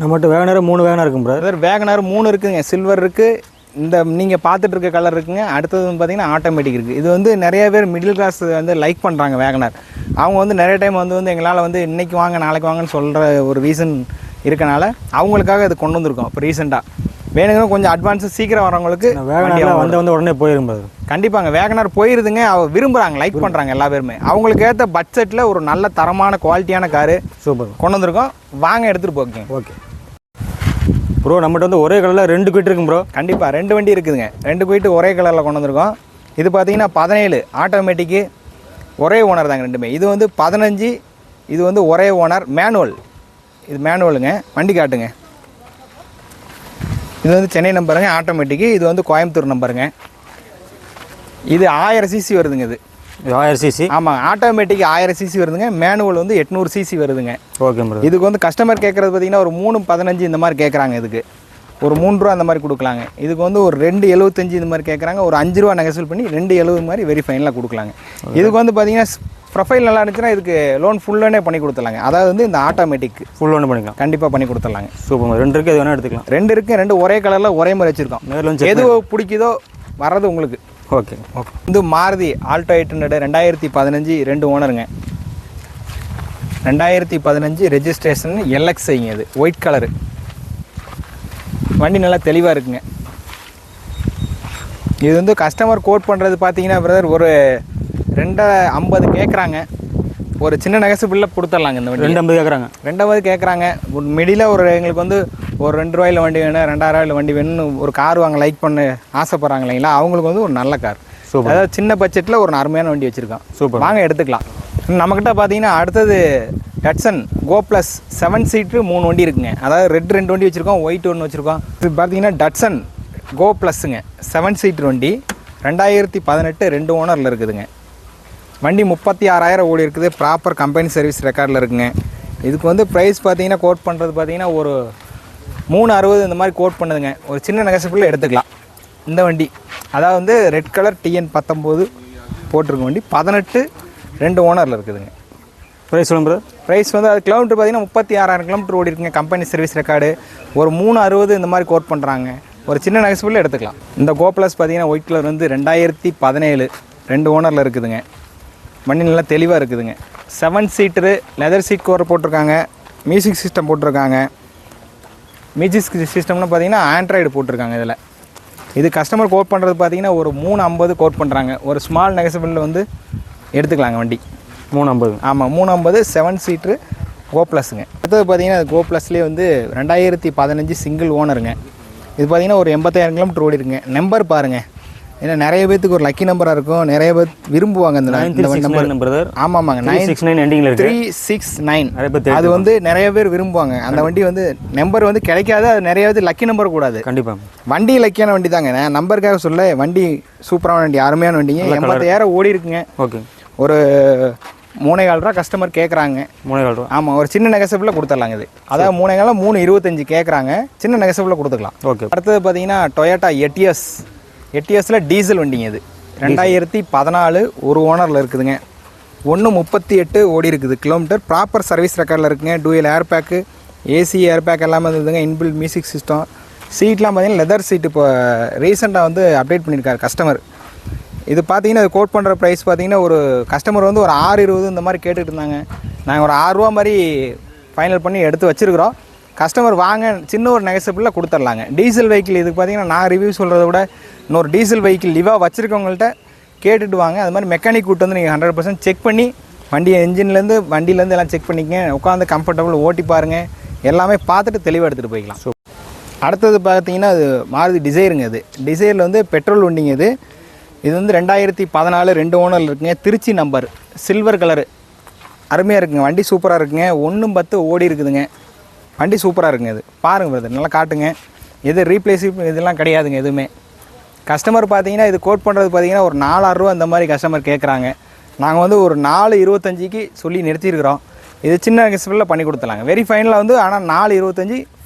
நம்மகிட்ட வேகனார் 3 வேகனார் இருக்கும் பிரதர். வேகனார் 3 இருக்குதுங்க. சில்வர் இருக்குது, இந்த நீங்கள் பார்த்துட்டு இருக்க கலர் இருக்குங்க. அடுத்தது வந்து பார்த்திங்கன்னா ஆட்டோமேட்டிக் இருக்குது. இது வந்து நிறைய பேர் மிடில் கிளாஸ் வந்து லைக் பண்ணுறாங்க வேகனார். அவங்க வந்து நிறைய டைம் வந்து எங்களால் வந்து இன்றைக்கி வாங்க நாளைக்கு வாங்கன்னு சொல்கிற ஒரு ரீசன் இருக்கனால அவங்களுக்காக இது கொண்டு வந்திருக்கோம். இப்போ ரீசெண்டாக வேணுங்க கொஞ்சம் அட்வான்ஸு சீக்கிரம் வரவங்களுக்கு வேகனார் வந்து உடனே போயிடும் பிரதர். கண்டிப்பாங்க வேகனார் போயிருதுங்க. விரும்புகிறாங்க, லைக் பண்ணுறாங்க எல்லா பேருமே. அவங்களுக்கு ஏற்ற பட்ஜெட்டில் ஒரு நல்ல தரமான குவாலிட்டியான காரு சூப்பர் கொண்டு வந்திருக்கோம். வாங்க எடுத்துகிட்டு போங்க. ஓகே ப்ரோ, நம்மகிட்ட வந்து ஒரே கலரில் 2 குயிட் இருக்கும் ப்ரோ. கண்டிப்பாக 2 வண்டி இருக்குதுங்க. 2 குயிட்டு ஒரே கலரில் கொண்டு வந்திருக்கோம். இது பார்த்தீங்கன்னா 17 ஆட்டோமேட்டிக்கு, ஒரே ஓனர் தாங்க ரெண்டுமே. இது வந்து 15, இது வந்து ஒரே ஓனர் மேனுவல். இது மேனுவலுங்க. வண்டி காட்டுங்க. இது வந்து சென்னை நம்பருங்க, ஆட்டோமேட்டிக்கு. இது வந்து கோயம்புத்தூர் நம்பருங்க. இது 1000 சிசி வருதுங்க. இது 1000 சிசி. ஆமாம், ஆட்டோமேட்டிக் 1000 சிசி வருதுங்க. மேனுவல் வந்து 800 சிசி வருதுங்க. Okay bro. இதுக்கு வந்து கஸ்டமர் கேட்குறது பார்த்தீங்கன்னா ஒரு 315 இந்த மாதிரி கேட்குறாங்க. இதுக்கு ஒரு 3 ரூபா அந்த மாதிரி கொடுக்கலாங்க. இதுக்கு வந்து ஒரு 275 இந்த மாதிரி கேட்குறாங்க. ஒரு 5 ரூபா நெகசிபிள் பண்ணி 270 மாதிரி வெரி ஃபைனலாக கொடுக்கலாங்க. இதுக்கு வந்து பார்த்தீங்கன்னா ப்ரொஃபைல் நல்லா இருந்துச்சுன்னா இதுக்கு லோன் ஃபுல் லோனே பண்ணி கொடுத்துலாங்க. அதாவது வந்து இந்த ஆட்டோமேட்டிக் ஃபுல் லோன் பண்ணிக்கலாம். கண்டிப்பாக பண்ணி கொடுத்துடலாங்க. சூப்பர். 2 இருக்குது, எது வேணால் எடுத்துக்கலாம். 2 இருக்குது, 2 ஒரே கலரில் ஒரே மாதிரி வச்சுருக்கோம். நேரில் எது பிடிக்குதோ வர்றது உங்களுக்கு. Okay okay. வந்து மாருதி ஆல்டோ 800 2015 2 ஓனருங்க. 2015 ரெஜிஸ்ட்ரேஷன் LXiங்க. இது ஒயிட் கலரு. வண்டி நல்லா தெளிவாக இருக்குங்க. இது வந்து கஸ்டமர் கோட் பண்ணுறது பார்த்தீங்கன்னா பிரதர் ஒரு 250 கேட்குறாங்க. ஒரு சின்ன நெகசிபிளில் கொடுத்துடலாங்க இந்த வண்டி. 250 கேட்குறாங்க. 250 கேட்குறாங்க. ஒரு மிடில் ஒரு எங்களுக்கு வந்து ஒரு 2 ரூபாயில் வண்டி வேணும், 2000 வண்டி வேணும்னு ஒரு கார் வாங்க லைக் பண்ண ஆசைப்பட்றாங்க இல்லைங்களா, அவங்களுக்கு வந்து ஒரு நல்ல கார். சூப்பர். அதாவது சின்ன பட்ஜெட்டில் ஒரு அருமையான வண்டி வச்சுருக்கோம். சூப்பர். வாங்க எடுத்துக்கலாம். நம்மக்கிட்ட பார்த்தீங்கன்னா அடுத்தது டட்சன் கோ ப்ளஸ் 7 சீட்டு 3 வண்டி இருக்குங்க. அதாவது ரெட் 2 வண்டி வச்சுருக்கோம், ஒயிட் 1 வச்சுருக்கோம். இது பார்த்தீங்கன்னா டட்சன் கோ ப்ளஸ்ஸுங்க 7 சீட்டு வண்டி 2018 2 ஓனரில் இருக்குதுங்க. வண்டி 36,000 ஓடி இருக்குது. ப்ராப்பர் கம்பெனி சர்வீஸ் ரெக்கார்டில் இருக்குங்க. இதுக்கு வந்து ப்ரைஸ் பார்த்தீங்கன்னா கோட் பண்ணுறது பார்த்தீங்கன்னா ஒரு 360 இந்த மாதிரி கோட் பண்ணுதுங்க. ஒரு சின்ன நெகசிபிளில் எடுத்துக்கலாம் இந்த வண்டி. அதாவது வந்து ரெட் கலர் TN19 போட்டிருக்க வண்டி 18 2 ஓனரில் இருக்குதுங்க. ப்ரைஸ் சொல்லுங்க ப்ரோ. ப்ரைஸ் வந்து அது கிலோமீட்டர் பார்த்தீங்கன்னா 36,000 கிலோமீட்டர் ஓடி இருக்குங்க. கம்பெனி சர்வீஸ் ரெக்கார்டு ஒரு 360 இந்த மாதிரி கோட் பண்ணுறாங்க. ஒரு சின்ன நெகசிபிளில் எடுத்துக்கலாம். இந்த கோ ப்ளஸ் பார்த்தீங்கன்னா ஒயிட் கலர் வந்து 2017 2 ஓனரில் இருக்குதுங்க. வண்டி நல்லா தெளிவாக இருக்குதுங்க. 7 சீட்டரு லெதர் சீட் கவர் போட்டிருக்காங்க. மியூசிக் சிஸ்டம் போட்டிருக்காங்க. மியூசிக் சிஸ்டம்னு பார்த்தீங்கன்னா ஆண்ட்ராய்டு போட்டிருக்காங்க. இதில் இது கஸ்டமர் கோட் பண்ணுறது பார்த்தீங்கன்னா ஒரு 350 கோட் பண்ணுறாங்க. ஒரு ஸ்மால் நெகசிபிளில் வந்து எடுத்துக்கலாங்க வண்டி. 350. ஆமாம் 350 7 சீட்ரு கோ ப்ளஸ்ஸுங்க. அடுத்தது பார்த்தீங்கன்னா கோ ப்ளஸ்லேயே வந்து 2015 சிங்கிள் ஓனருங்க. இது பார்த்தீங்கன்னா ஒரு 80,000 கிலோமீட்டர் ஓடி இருக்குங்க. நம்பர் பாருங்கள், ஏன்னா நிறைய பேத்துக்கு ஒரு லக்கி நம்பராக இருக்கும், நிறைய பேர் விரும்புவாங்க இந்த நம்பர். ஆமாம்மாங்க 969 எண்டிங்கில் இருக்குது. 369 அது வந்து நிறைய பேர் விரும்புவாங்க. அந்த வண்டி வந்து நம்பர் வந்து கிடைக்காது. அது நிறைய பேர் லக்கி நம்பர் கூடாது. கண்டிப்பாக வண்டி லக்கியான வண்டி தாங்க. நான் நம்பருக்காக சொல்ல, வண்டி சூப்பரான வண்டி, அருமையான வண்டிங்க. 80,000 ஓடி இருக்குங்க. ஓகே. ஒரு 3.4 ரூபா கஸ்டமர் கேட்குறாங்க. 3.4 ரூபா. ஆமாம், ஒரு சின்ன நெகசிபிளில் கொடுத்துடலாங்க. இது அதாவது 3.4 325 கேட்குறாங்க. சின்ன நெகசிபிளில் கொடுத்துக்கலாம். ஓகே. அடுத்தது பார்த்தீங்கன்னா டொயோட்டா எட்டிஎஸில் டீசல் வண்டிங்க. இது 2014 ஒரு ஓனரில் இருக்குதுங்க. 138 ஓடி இருக்குது கிலோமீட்டர். ப்ராப்பர் சர்வீஸ் ரெக்கார்டில் இருக்குங்க. Dual air bag, AC air bag எல்லாமே இருக்குதுங்க. Inbuilt music system. சீட்லாம் பார்த்தீங்கன்னா லெதர் சீட் இப்போ ரீசெண்டாக வந்து அப்டேட் பண்ணியிருக்காரு கஸ்டமர். இது பார்த்தீங்கன்னா இது கோட் பண்ணுற ப்ரைஸ் பார்த்தீங்கன்னா ஒரு கஸ்டமர் வந்து ஒரு 620 இந்த மாதிரி கேட்டுட்டு இருந்தாங்க. நாங்கள் ஒரு 6 ரூபா மாதிரி ஃபைனல் பண்ணி எடுத்து வச்சுருக்குறோம். கஸ்டமர் வாங்க சின்ன ஒரு நெகசிபிளில் கொடுத்துர்லாங்க. டீசல் வெஹிக்கிள் இதுக்கு பார்த்தீங்கன்னா நான் ரிவ்யூ சொல்கிறத விட இன்னொரு டீசல் வெஹிக்கிள் லிவா வச்சுருக்கவங்கள்ட்ட கேட்டுட்டு வாங்க. அது மாதிரி மெக்கானிக் கூட்டு வந்து நீங்கள் 100% செக் பண்ணி வண்டி என்ஜின்லேருந்து வண்டியிலேருந்து எல்லாம் செக் பண்ணிக்கங்க. உட்காந்து கம்ஃபர்டபுள் ஓட்டி பாருங்கள். எல்லாமே பார்த்துட்டு தெளிவாக எடுத்துகிட்டு போய்க்கலாம். ஸோ அடுத்தது பார்த்தீங்கன்னா அது மாருதி டிசைருங்க. இது டிசைரில் வந்து பெட்ரோல் வண்டிங்க. இது வந்து 2014 2 ஓனரில் இருக்குங்க. திருச்சி நம்பர், சில்வர் கலரு, அருமையாக இருக்குங்க. வண்டி சூப்பராக இருக்குங்க. 110 ஓடி இருக்குதுங்க. வண்டி சூப்பராக இருக்குங்க. இது பாருங்கள் பிரதர், நல்லா காட்டுங்க. எது ரீப்ளேஸ் இதெல்லாம் கிடையாதுங்க எதுவுமே. கஸ்டமர் பார்த்தீங்கன்னா இது கோட் பண்ணுறது பார்த்தீங்கன்னா ஒரு 4,000 ரூபா இந்த மாதிரி கஸ்டமர் கேட்குறாங்க. நாங்கள் வந்து ஒரு 425க்கு சொல்லி நிறுத்தியிருக்கிறோம். இது சின்ன நெகசிபிளில் பண்ணி கொடுத்துலாங்க. வெரி ஃபைனலாக வந்து ஆனால் 425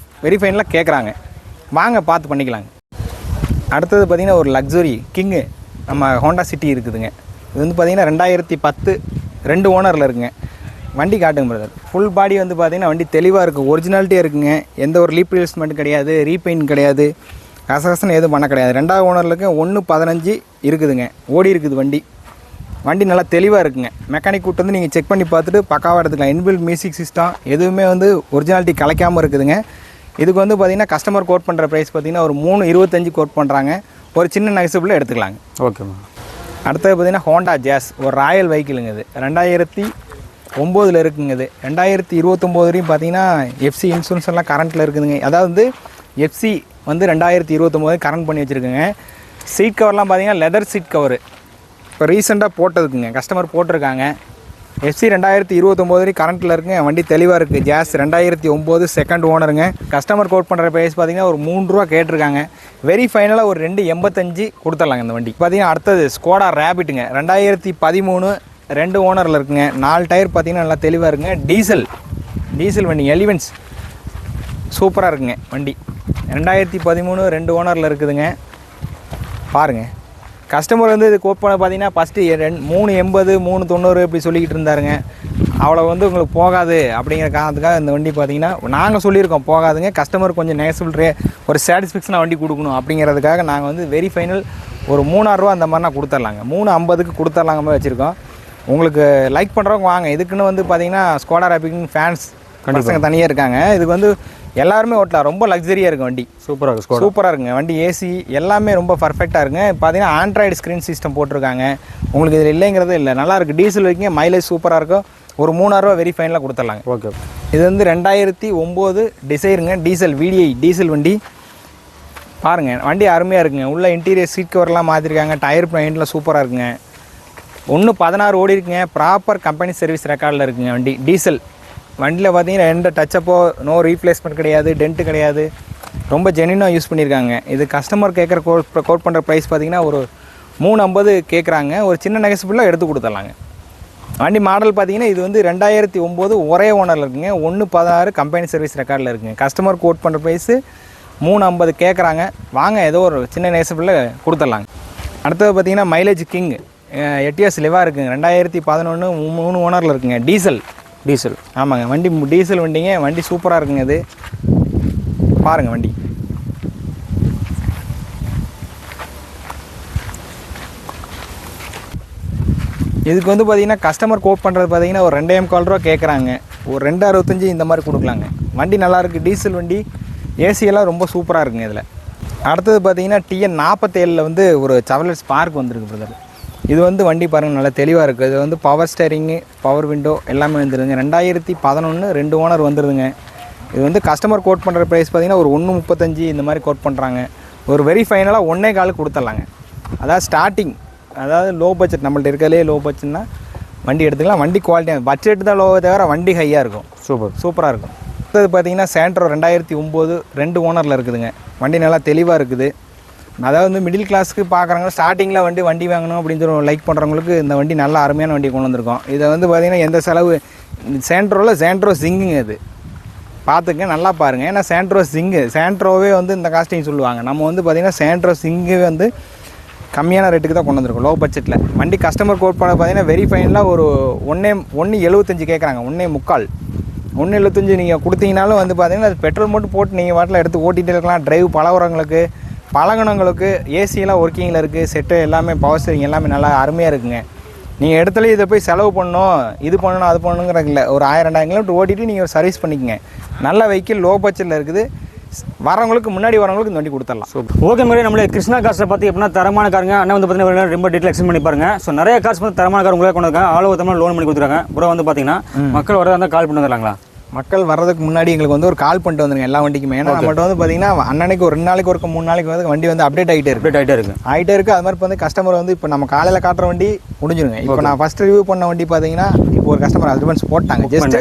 வெரி ஃபைனலாக கேட்குறாங்க. வாங்க பார்த்து பண்ணிக்கலாங்க. அடுத்தது பார்த்திங்கன்னா ஒரு லக்ஸுரி கிங்கு நம்ம ஹோண்டா சிட்டி இருக்குதுங்க. இது வந்து பார்த்திங்கன்னா 2010 2 ஓனரில் இருக்குங்க. வண்டி காட்டுங்க பிரதர். ஃபுல் பாடி வந்து பார்த்திங்கன்னா வண்டி தெளிவாக இருக்குது, ஒரிஜினாலிட்டியாக இருக்குங்க. எந்த ஒரு ரீப்ளேஸ்மெண்ட் கிடையாது, ரீபெயிண்ட் கிடையாது, கசகசன்னு எதுவும் பண்ண கிடையாது. 2வது ஓனரில் இருக்க 115 இருக்குதுங்க. ஓடி இருக்குது வண்டி. வண்டி நல்லா தெளிவாக இருக்குங்க. மெக்கானிக் கூட்டு வந்து நீங்கள் செக் பண்ணி பார்த்துட்டு பக்காவாக எடுத்துக்கலாம். இன்பில்ட் மியூசிக் சிஸ்டம் எதுவுமே வந்து ஒரிஜினாலிட்டி கலைக்காமல் இருக்குதுங்க. இதுக்கு வந்து பார்த்திங்கன்னா கஸ்டமர் கோட் பண்ணுற ப்ரைஸ் பார்த்திங்கன்னா ஒரு 325 கோட் பண்ணுறாங்க. ஒரு சின்ன நெகசிபிளில் எடுத்துக்கலாங்க. ஓகேம்மா. அடுத்தது பார்த்திங்கன்னா ஹோண்டா ஜாஸ் ஒரு ராயல் வெஹிக்கிளுங்க. இது 2009 இருக்குங்க. இது 2029 வரையும் பார்த்திங்கன்னா எஃப்சி இன்சூரன்ஸ் எல்லாம் கரண்ட்டில் இருக்குதுங்க. அதாவது வந்து எஃப்சி வந்து 2029 கரண்ட் பண்ணி வச்சுருக்குங்க. சீட் கவர்லாம் பார்த்திங்கன்னா லெதர் சீட் கவரு இப்போ ரீசெண்டாக போட்டதுக்குங்க. கஸ்டமர் போட்டிருக்காங்க. எஃப்சி 2029 வரைக்கும் கரண்ட்டில் இருக்குங்க. வண்டி தெளிவாக இருக்குது. ஜாஸ் 2009 செகண்ட் ஓனருங்க. கஸ்டமர் கோட் பண்ணுற ப்ரைஸ் பார்த்திங்கன்னா ஒரு 3 ரூபா கேட்டிருக்காங்க. வெரி ஃபைனலாக ஒரு 285 கொடுத்துடலாங்க இந்த வண்டி. பார்த்திங்கன்னா அடுத்தது ஸ்கோடா ரேபிட்டுங்க. 2013 2 ஓனரில் இருக்குங்க. 4 டயர் பார்த்திங்கன்னா நல்லா தெளிவாக இருக்குங்க. டீசல் வண்டி எலிவென்ஸ் சூப்பராக இருக்குங்க வண்டி. 2013 2 ஓனரில் இருக்குதுங்க. பாருங்கள், கஸ்டமர் வந்து இது கோட் பண்ண பார்த்தீங்கன்னா ஃபஸ்ட்டு 380 390 இப்படி சொல்லிக்கிட்டு இருந்தாருங்க. அவ்வளோ வந்து உங்களுக்கு போகாது அப்படிங்கிற காரணத்துக்காக இந்த வண்டி பார்த்தீங்கன்னா நாங்கள் சொல்லியிருக்கோம் போகாதுங்க. கஸ்டமர் கொஞ்சம் நெகசிபிள் ஒரு சாட்டிஸ்ஃபேக்ஷனாக வண்டி கொடுக்கணும் அப்படிங்கிறதுக்காக நாங்கள் வந்து வெரி ஃபைனல் ஒரு 3,000 ரூபா அந்த மாதிரினா கொடுத்துர்லாங்க. 350க்கு கொடுத்துர்லாங்க மாதிரி வச்சுருக்கோம். உங்களுக்கு லைக் பண்ணுறவங்க வாங்க. இதுக்குன்னு வந்து பார்த்தீங்கன்னா ஸ்கோடா ரேபிட்னு ஃபேன்ஸ் பசங்க தனியாக இருக்காங்க. இதுக்கு வந்து எல்லாருமே ஓட்டலாம். ரொம்ப லக்ஸரியாக இருக்கும் வண்டி. சூப்பராக இருக்குங்க வண்டி. ஏசி எல்லாமே ரொம்ப பர்ஃபெக்டாக இருக்குங்க. பார்த்தீங்கன்னா ஆண்ட்ராய்டு ஸ்க்ரீன் சிஸ்டம் போட்டிருக்காங்க. உங்களுக்கு இதில் இல்லைங்கிறது இல்லை. நல்லாயிருக்கு. டீசல் வைக்கிங்க. மைலேஜ் சூப்பராக இருக்கும். ஒரு 3000 வெரி ஃபைனலாக கொடுத்துடலாங்க. ஓகே. இது வந்து 2009 டிசைருங்க, டீசல் VDI டீசல் வண்டி. பாருங்கள் வண்டி அருமையாக இருக்குங்க. உள்ள இன்டீரியர் சீட் கவர்லாம் மாற்றிருக்காங்க. டயர் பெயிண்ட்லாம் சூப்பராக இருக்குங்க. 1.16 ஓடி இருக்குங்க. ப்ராப்பர் கம்பெனி சர்வீஸ் ரெக்கார்டில் இருக்குங்க வண்டி. டீசல் வண்டியில் பார்த்தீங்கன்னா எந்த டச்சப்போ நோ ரீப்ளேஸ்மெண்ட் கிடையாது, டென்ட்டு கிடையாது. ரொம்ப ஜென்யூனாக யூஸ் பண்ணியிருக்காங்க. இது கஸ்டமர் கேட்குற கோட் பண்ணுற ப்ரைஸ் பார்த்தீங்கன்னா ஒரு 350 கேட்குறாங்க. ஒரு சின்ன நெகசிபிளாக எடுத்து கொடுத்துடலாங்க. வண்டி மாடல் பார்த்தீங்கன்னா இது வந்து 2009 ஒரே ஓனரில் இருக்குங்க. 1.16 கம்பெனி சர்வீஸ் ரெக்கார்டில் இருக்குங்க. கஸ்டமர் கோட் பண்ணுற ப்ரைஸு 350 கேட்குறாங்க. வாங்க ஏதோ ஒரு சின்ன நெகசிபிளில் கொடுத்துடலாங்க. அடுத்தது பார்த்தீங்கன்னா மைலேஜ் கிங் 8 இயர்ஸ் லிவாக இருக்குங்க. 2011 3 ஓனரில் இருக்குங்க. டீசல் ஆமாங்க. வண்டி டீசல் வண்டிங்க. வண்டி சூப்பராக இருக்குங்க. இது பாருங்கள் வண்டி. இதுக்கு வந்து பார்த்தீங்கன்னா கஸ்டமர் கோட் பண்ணுறது பார்த்தீங்கன்னா ஒரு 2.25 ரூபா கேட்குறாங்க. ஒரு 265 இந்த மாதிரி கொடுக்கலாங்க. வண்டி நல்லாயிருக்கு. டீசல் வண்டி. ஏசியெல்லாம் ரொம்ப சூப்பராக இருக்குங்க இதில். அடுத்தது பார்த்தீங்கன்னா TN 47 வந்து ஒரு செவர்லெட் ஸ்பார்க் வந்துருக்கு பிரதர். இது வந்து வண்டி பாருங்கள் நல்லா தெளிவாக இருக்குது. இது வந்து பவர் ஸ்டேரிங்கு, பவர் விண்டோ எல்லாமே வந்துடுங்க. 2011 2 ஓனர் வந்துடுதுங்க. இது வந்து கஸ்டமர் கோட் பண்ணுற ப்ரைஸ் பார்த்தீங்கன்னா ஒரு 135 இந்த மாதிரி கோட் பண்ணுறாங்க. ஒரு வெரி ஃபைனலாக 1.25 கொடுத்துடலாங்க. அதாவது ஸ்டார்டிங், அதாவது லோ பட்ஜெட், நம்மள்ட்ட இருக்கிறதுலே லோ பட்ஜெட்னா வண்டி எடுத்துக்கலாம். வண்டி குவாலிட்டியாக பட்ஜெட் தான் லோவை தவிர வண்டி ஹையாக இருக்கும். சூப்பராக இருக்கும். அடுத்தது பார்த்தீங்கன்னா சாண்ட்ரோ 2009 2 ஓனரில் இருக்குதுங்க. வண்டி நல்லா தெளிவாக இருக்குது. அதாவது வந்து மிடில் கிளாஸுக்கு பார்க்குறாங்க, ஸ்டார்டிங்கில் வண்டி வாங்கணும் அப்படின்னு சொல்லி லைக் பண்ணுறவங்களுக்கு இந்த வண்டி நல்ல அருமையான வண்டி கொண்டு வந்திருக்கோம். இதை வந்து பார்த்திங்கன்னா எந்த செலவு சாண்ட்ரோ சிங்குங்க. இது பார்த்துங்க, நல்லா பாருங்கள். ஏன்னா சாண்ட்ரோவே வந்து இந்த காஸ்டிங் சொல்லுவாங்க. நம்ம வந்து பார்த்திங்கன்னா சாண்ட்ரோ சிங்கு வந்து கம்மியான ரேட்டுக்கு தான் கொண்டு வந்திருக்கோம், லோ பட்ஜெட்டில். வண்டி கஸ்டமர் கோட் பண்ண பார்த்தீங்கன்னா வெரி ஃபைனலாக ஒரு 1.75 கேட்குறாங்க. 1.75 நீங்கள் கொடுத்தீங்கனாலும் வந்து பார்த்தீங்கன்னா அது பெட்ரோல் மட்டும் போட்டு நீங்கள் வாட்டில் எடுத்து ஓட்டிகிட்டு இருக்கலாம். டிரைவ் பழகினவங்களுக்கு ஏசியெல்லாம் ஒர்க்கிங்கில் இருக்குது. செட்டு எல்லாமே பவர் ஸ்டீரிங் எல்லாமே நல்லா அருமையாக இருக்குங்க. நீங்கள் இடத்துல இதை போய் செலவு பண்ணணும், இது பண்ணணும், அது பண்ணணுங்கிறது இல்லை. ஒரு 1000-2000 கிலோமீட்டர் ஓட்டிட்டு நீங்கள் ஒரு சர்வீஸ் பண்ணிக்கங்க. நல்ல வெஹிக்கிள் லோ பட்ஜெட்டில் இருக்குது. முன்னாடி வரவங்களுக்கு இந்த வண்டி கொடுத்துடலாம். ஓகே மாதிரி நம்மளே கிருஷ்ணா கார்ஸில் பார்த்து எப்படின்னா தரமான காருங்க. அண்ணன் வந்து பார்த்தீங்கன்னா ரொம்ப டீட்டெயில் எக்ஸ்பிளைன் பண்ணி பாருங்க. ஸோ நிறைய கார்ஸ் வந்து தரமான கார் உங்களே கொண்டு வந்தாங்க. ஆல் ஓவர் தமிழ் லோன் பண்ணி கொடுத்துருக்காங்க. அப்புறம் வந்து பார்த்தீங்கன்னா மக்கள் வரதா இருந்தால் கால் பண்ணி வந்துடலாங்களா? மக்கள் வர்றதுக்கு முன்னாடி எங்களுக்கு வந்து ஒரு கால் பண்ணிட்டு வந்துருங்க எல்லா வண்டிக்குமே. ஏன்னா நம்மள்ட்ட வந்து பார்த்தீங்கன்னா அன்னன்னைக்கு ஒரு 2 நாளைக்கு ஒரு 3 நாளைக்கு வந்து வண்டி வந்து அப்டேட் ஆகிட்டே இருக்கு. அது மாதிரி வந்து கஸ்டமர் வந்து இப்போ நம்ம காலையில் காட்டுற வண்டி முடிஞ்சிருங்க. இப்போ நான் ஃபஸ்ட் ரிவ்யூ பண்ண வண்டி பார்த்தீங்கன்னா இப்போ ஒரு கஸ்டமர் அட்வான்ஸ் போட்டாங்க ஜஸ்ட்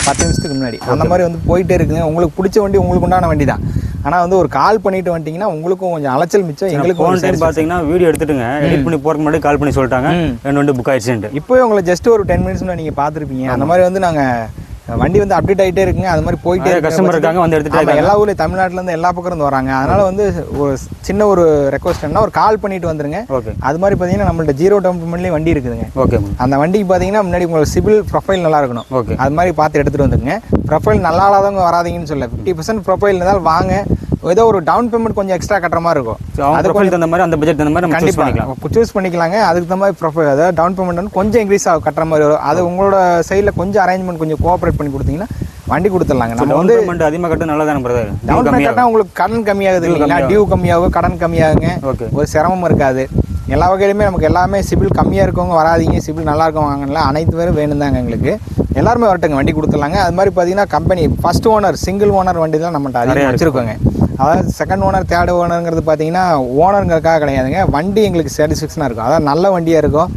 10 நிமிஷத்துக்கு முன்னாடி. அந்த மாதிரி வந்து போயிட்டே இருக்குங்க. உங்களுக்கு பிடிச்ச வண்டி உங்களுக்கு உண்டான வண்டி தான். ஆனால் வந்து ஒரு கால் பண்ணிட்டு வந்துட்டீங்கன்னா உங்களுக்கும் கொஞ்சம் அலைச்சல் மிச்சம். எங்களுக்கு பார்த்தீங்கன்னா வீடியோ எடுத்துட்டுங்க எடிட் பண்ணி போகிறதுக்கு முன்னாடி கால் பண்ணி சொல்லிட்டாங்க ரெண்டு வண்டி புக் ஆயிடுச்சுன்ட்டு. இப்போவே உங்களை ஜஸ்ட் ஒரு 10 மினிட்ஸ் நீங்கள் பார்த்துருப்பீங்க. அந்த மாதிரி வந்து நாங்கள் வண்டி வந்து அப்டேட் ஆகிட்டே இருக்குங்க. அது மாதிரி போயிட்டே கஸ்டமர் இருக்காங்க வந்து எடுத்துட்டு எல்லா ஊர்லேயும் தமிழ்நாட்டிலேருந்து எல்லா பக்கம் இருந்து வராங்க. அதனால வந்து ஒரு சின்ன ஒரு ரெக்வஸ்ட் என்ன, ஒரு கால் பண்ணிட்டு வந்துருங்க. அது மாதிரி பார்த்தீங்கன்னா நம்மள்ட்ட 0 டவுன் பேமெண்ட்லேயும் வண்டி இருக்குதுங்க. அந்த வண்டிக்கு பார்த்தீங்கன்னா முன்னாடி உங்களுக்கு சிபில் ப்ரொஃபைல் நல்லா இருக்கணும். அது மாதிரி பார்த்து எடுத்துகிட்டு வந்துருங்க. ப்ரொஃபைல் நல்லா இல்லாதவங்க வராதிங்கன்னு சொல்ல, 50% ப்ரொஃபைல் இருந்தாலும் வாங்க. ஏதோ ஒரு டவுன் பேமெண்ட் கொஞ்சம் எக்ஸ்ட்ரா கட்டுற மாதிரி இருக்கும். அது கொஞ்சம் தகுந்த மாதிரி அந்த பட்ஜெட் தகுந்த மாதிரி கண்டிப்பாக சூஸ் பண்ணிக்கலாங்க. அதுக்கு தகுந்த மாதிரி ப்ரொஃபைல், அதாவது டவுன் பேமெண்ட் வந்து கொஞ்சம் இன்க்ரீஸ் ஆகும் கட்டுற மாதிரி வரும். அது உங்களோட சைடில் கொஞ்சம் அரேஞ்ச்மெண்ட் கொஞ்சம் கோஆப்ரேட் பண்ணி கொடுத்தீங்கன்னா வண்டி கொடுத்துடலாங்க. நம்ம வந்து அதிகமாக கட்ட நல்லா தானே பிரதர். டவுன் பேமெண்ட் கட்டினா உங்களுக்கு கடன் கம்மியாகுது இல்லைங்களா? டியூ கம்மியாகும், கடன் கம்மியாகுங்க. ஒரு சிரமம் இருக்காது. எல்லா வகையிலுமே நமக்கு எல்லாமே சிபில் கம்மியாக இருக்கவங்க வராதிங்க, சிபில் நல்லா இருக்கவங்க வாங்கல. அனைத்து பேரும் வேணும் தாங்க எங்களுக்கு. எல்லாருமே வரட்டுங்க, வண்டி கொடுத்துடலாங்க. அது மாதிரி பார்த்தீங்கன்னா company first owner single owner வண்டி தான் நம்மகிட்ட அதிகம் வச்சுருக்கோங்க. அதாவது செகண்ட் ஓனர் தேர்ட் ஓனருங்கிறது பார்த்தீங்கன்னா ஓனருங்கிறதுக்காக கிடையாதுங்க. வண்டி எங்களுக்கு சாட்டிஸ்ஃபேக்ஷனாக இருக்கும். அதாவது நல்ல வண்டியாக இருக்கும்.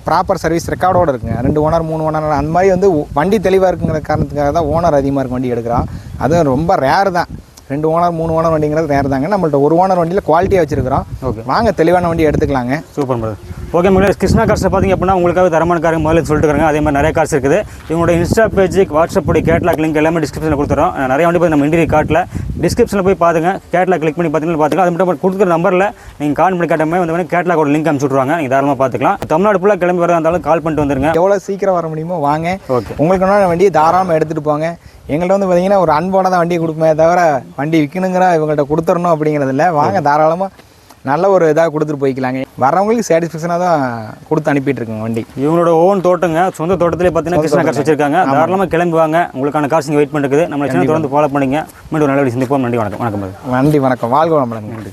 ப்ராப்பர் சர்வீஸ் ரெக்கார்டோடு இருக்குங்க. 2 ஓனர் 3 ஓனர் அந்த மாதிரி வந்து வண்டி தெளிவாக இருக்குங்கிற காரணத்துக்காக தான் ஓனர் அதிகமாக இருக்கும் வண்டி எடுக்கிறோம். அது ரொம்ப ரேர் தான். 2 ஓனர் 3 ஓனர் வண்டிங்கிறது ரேர் தாங்க. நம்மள்ட்ட 1 ஓனர் வண்டியில் குவாலிட்டியாக வச்சுருக்கிறோம். வாங்க தெளிவான வண்டி எடுத்துக்கலாங்க. Super brother. ஓகே மக்களே, கிருஷ்ணா கார்ஸை பார்த்திங்க அப்படின்னா உங்களுக்காக தரமான கார் முதல்ல சொல்லிட்டு இருக்காங்க. அதே மாதிரி நிறைய கார்ஸ் இருக்குது. இவங்களோட Insta page, WhatsApp catalogue link எல்லாமே டிஸ்கிரிப்ஷனில் கொடுத்துறோம். நிறைய வண்டி போய் நம்ம இன்டீரியர் காட்டில் டிஸ்கிரிப்ஷனில் போய் பார்த்துங்க. கேட்லாக் கிளிக் பண்ணி பார்த்துக்கலாம். அது மட்டும் கொடுக்குற நம்பரில் நீங்கள் கால் பண்ணி கேட்ட மாதிரி வந்து கேட்லாக் லிங்க் அனுப்பிச்சு விட்ருவாங்க. நீங்கள் தாராளமாக பார்த்துக்கலாம். தமிழ்நாடு ஃபுல்லாக கிளம்பி வரதா இருந்தாலும் கால் பண்ணிட்டு வந்துருங்க. எவ்வளோ சீக்கிரம் வர முடியுமோ வாங்க. உங்களுக்கு வண்டியை தாராளமாக எடுத்துகிட்டு போங்க. எங்கள்கிட்ட வந்து பார்த்தீங்கன்னா ஒரு அன்போட தான் வண்டியை கொடுப்போமே தவிர வண்டி விற்கணுங்கிற இவங்கள்ட்ட கொடுத்துடணும் அப்படிங்கிறது இல்லை. வாங்க தாராளமாக நல்ல ஒரு இதாக கொடுத்துட்டு போய்க்கலாங்க. வரவங்களுக்கு சாட்டிஸ்ஃபேக்ஷனாக தான் கொடுத்து அனுப்பிட்டு இருக்குங்க வண்டி. இவங்களோட ஓன் தோட்டங்க, சொந்த தோட்டத்திலே பார்த்தீங்கன்னா கிருஷ்ணா கார்ஸ் வச்சிருக்காங்க. தாராளமாக கிளம்பி வாங்க. உங்களுக்கான கார்ஸ் நீங்கள் வெயிட் பண்ணிருக்குது. நம்ம சேனல் தொடர்ந்து ஃபாலோ பண்ணிங்க. மீண்டும் நல்ல சந்திப்போம். நன்றி, வணக்கம். நன்றி, வணக்கம். வாழ்க வளமுடன். நன்றி.